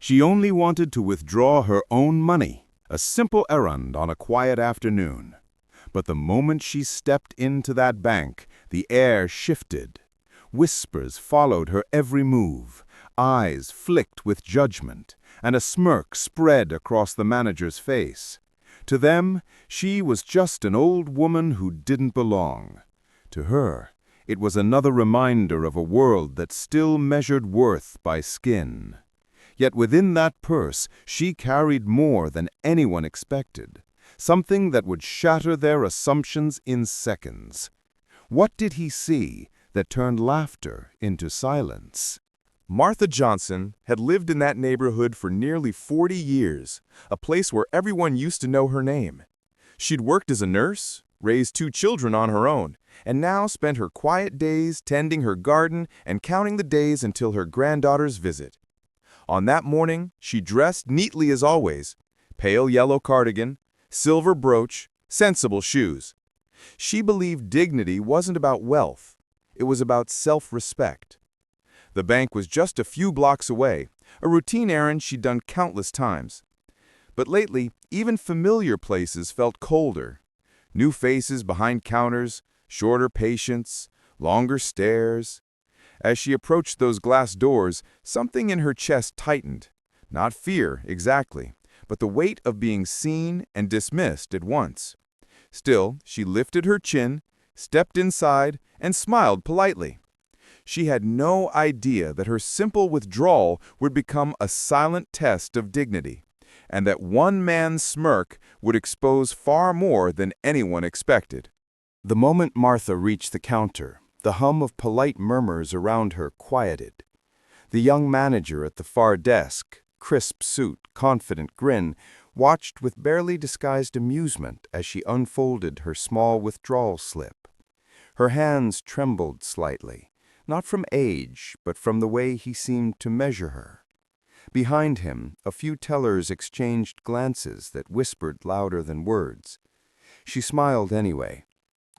She only wanted to withdraw her own money, a simple errand on a quiet afternoon. But the moment she stepped into that bank, the air shifted. Whispers followed her every move, eyes flicked with judgment, and a smirk spread across the manager's face. To them, she was just an old woman who didn't belong. To her, it was another reminder of a world that still measured worth by skin. Yet within that purse, she carried more than anyone expected, something that would shatter their assumptions in seconds. What did he see that turned laughter into silence? Martha Johnson had lived in that neighborhood for nearly 40 years, a place where everyone used to know her name. She'd worked as a nurse, raised 2 children on her own, and now spent her quiet days tending her garden and counting the days until her granddaughter's visit. On that morning, she dressed neatly as always, pale yellow cardigan, silver brooch, sensible shoes. She believed dignity wasn't about wealth, it was about self-respect. The bank was just a few blocks away, a routine errand she'd done countless times. But lately, even familiar places felt colder. New faces behind counters, shorter patience, longer stares. As she approached those glass doors, something in her chest tightened. Not fear, exactly, but the weight of being seen and dismissed at once. Still, she lifted her chin, stepped inside, and smiled politely. She had no idea that her simple withdrawal would become a silent test of dignity, and that one man's smirk would expose far more than anyone expected. The moment Martha reached the counter, the hum of polite murmurs around her quieted. The young manager at the far desk, crisp suit, confident grin, watched with barely disguised amusement as she unfolded her small withdrawal slip. Her hands trembled slightly, not from age, but from the way he seemed to measure her. Behind him, a few tellers exchanged glances that whispered louder than words. She smiled anyway.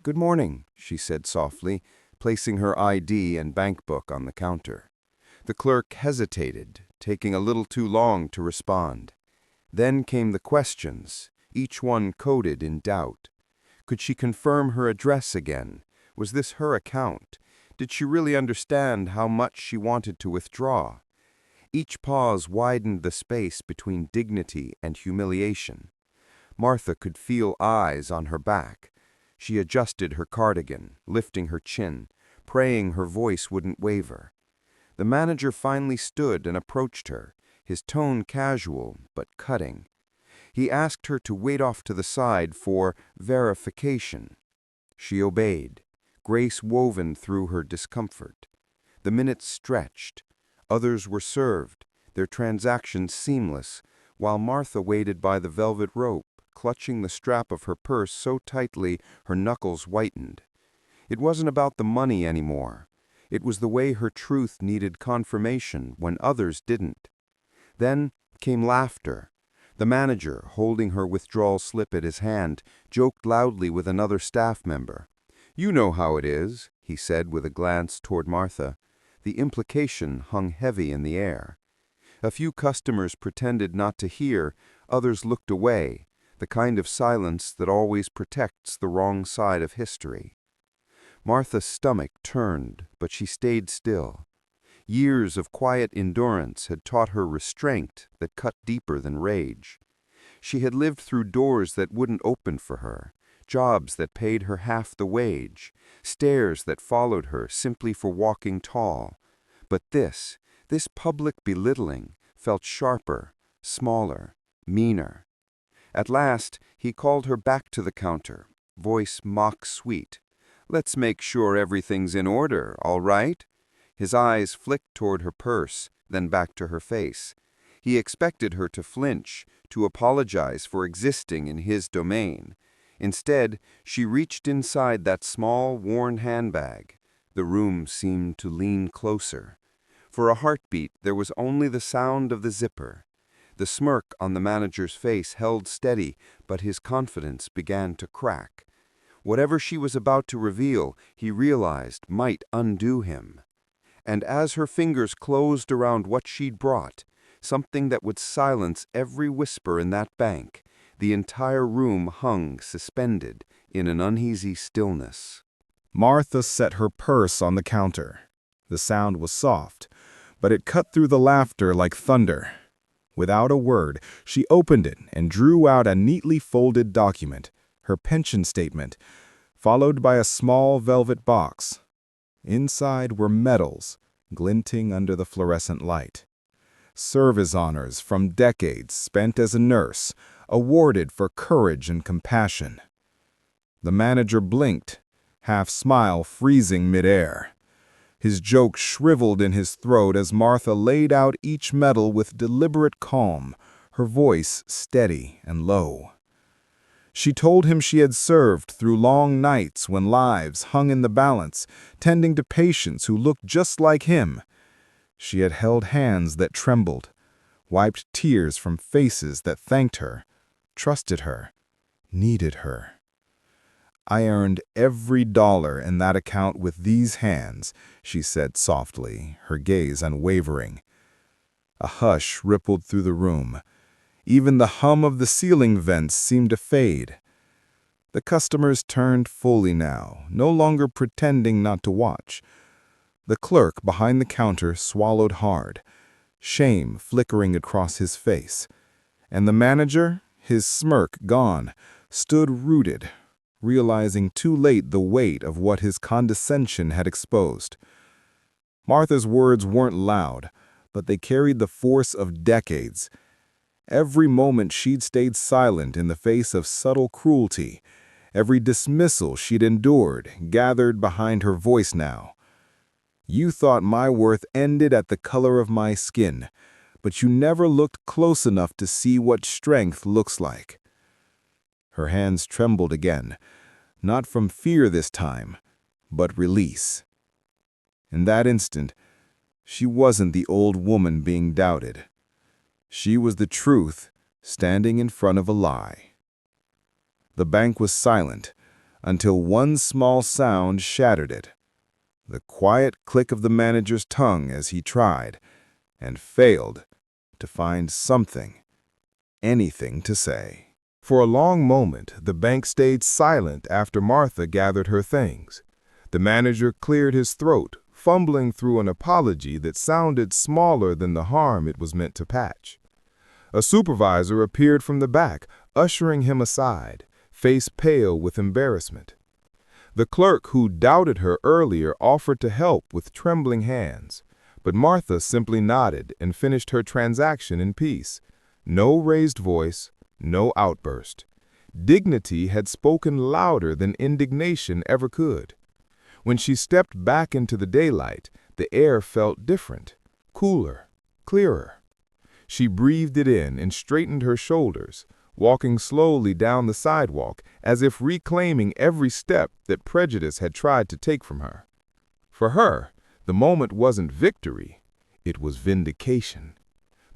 "Good morning," she said softly, placing her ID and bank book on the counter. The clerk hesitated, taking a little too long to respond. Then came the questions, each one coded in doubt. Could she confirm her address again? Was this her account? Did she really understand how much she wanted to withdraw? Each pause widened the space between dignity and humiliation. Martha could feel eyes on her back. She adjusted her cardigan, lifting her chin, praying her voice wouldn't waver. The manager finally stood and approached her, his tone casual but cutting. He asked her to wait off to the side for verification. She obeyed, grace woven through her discomfort. The minutes stretched. Others were served, their transactions seamless, while Martha waited by the velvet rope, clutching the strap of her purse so tightly her knuckles whitened. It wasn't about the money anymore. It was the way her truth needed confirmation when others didn't. Then came laughter. The manager, holding her withdrawal slip at his hand, joked loudly with another staff member. "You know how it is," he said with a glance toward Martha. The implication hung heavy in the air. A few customers pretended not to hear, others looked away, the kind of silence that always protects the wrong side of history. Martha's stomach turned, but she stayed still. Years of quiet endurance had taught her restraint that cut deeper than rage. She had lived through doors that wouldn't open for her, jobs that paid her half the wage, stares that followed her simply for walking tall. But this public belittling felt sharper, smaller, meaner. At last, he called her back to the counter, voice mock-sweet. "Let's make sure everything's in order, all right?" His eyes flicked toward her purse, then back to her face. He expected her to flinch, to apologize for existing in his domain. Instead, she reached inside that small, worn handbag. The room seemed to lean closer. For a heartbeat, there was only the sound of the zipper. The smirk on the manager's face held steady, but his confidence began to crack. Whatever she was about to reveal, he realized might undo him. And as her fingers closed around what she'd brought, something that would silence every whisper in that bank. The entire room hung suspended in an uneasy stillness. Martha set her purse on the counter. The sound was soft, but it cut through the laughter like thunder. Without a word, she opened it and drew out a neatly folded document, her pension statement, followed by a small velvet box. Inside were medals, glinting under the fluorescent light. Service honors from decades spent as a nurse, awarded for courage and compassion. The manager blinked, half-smile freezing midair. His joke shriveled in his throat as Martha laid out each medal with deliberate calm, her voice steady and low. She told him she had served through long nights when lives hung in the balance, tending to patients who looked just like him. She had held hands that trembled, wiped tears from faces that thanked her, trusted her, needed her. "I earned every dollar in that account with these hands," she said softly, her gaze unwavering. A hush rippled through the room. Even the hum of the ceiling vents seemed to fade. The customers turned fully now, no longer pretending not to watch. The clerk behind the counter swallowed hard, shame flickering across his face. And the manager, his smirk gone, stood rooted, realizing too late the weight of what his condescension had exposed. Martha's words weren't loud, but they carried the force of decades. Every moment she'd stayed silent in the face of subtle cruelty, every dismissal she'd endured gathered behind her voice now. "You thought my worth ended at the color of my skin, but you never looked close enough to see what strength looks like." Her hands trembled again, not from fear this time, but release. In that instant, she wasn't the old woman being doubted. She was the truth standing in front of a lie. The bank was silent until one small sound shattered it. The quiet click of the manager's tongue as he tried, and failed, to find something, anything to say. For a long moment, the bank stayed silent after Martha gathered her things. The manager cleared his throat, fumbling through an apology that sounded smaller than the harm it was meant to patch. A supervisor appeared from the back, ushering him aside, face pale with embarrassment. The clerk who doubted her earlier offered to help with trembling hands, but Martha simply nodded and finished her transaction in peace. No raised voice, no outburst. Dignity had spoken louder than indignation ever could. When she stepped back into the daylight, the air felt different, cooler, clearer. She breathed it in and straightened her shoulders, walking slowly down the sidewalk as if reclaiming every step that prejudice had tried to take from her. For her, the moment wasn't victory, it was vindication.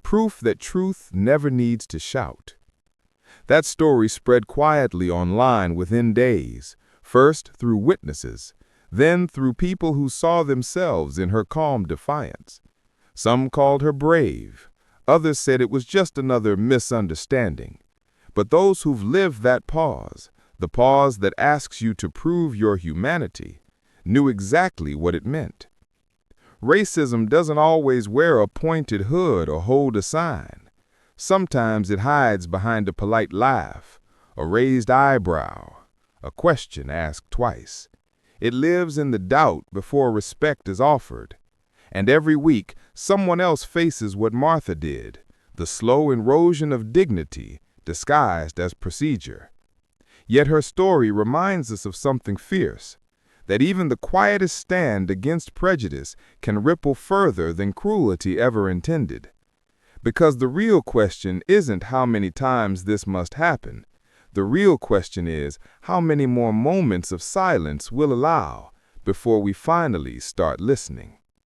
Proof that truth never needs to shout. That story spread quietly online within days, first through witnesses, then through people who saw themselves in her calm defiance. Some called her brave, others said it was just another misunderstanding. But those who've lived that pause, the pause that asks you to prove your humanity, knew exactly what it meant. Racism doesn't always wear a pointed hood or hold a sign. Sometimes it hides behind a polite laugh, a raised eyebrow, a question asked twice. It lives in the doubt before respect is offered. And every week, someone else faces what Martha did, the slow erosion of dignity disguised as procedure. Yet her story reminds us of something fierce, that even the quietest stand against prejudice can ripple further than cruelty ever intended. Because the real question isn't how many times this must happen. The real question is how many more moments of silence we'll allow before we finally start listening.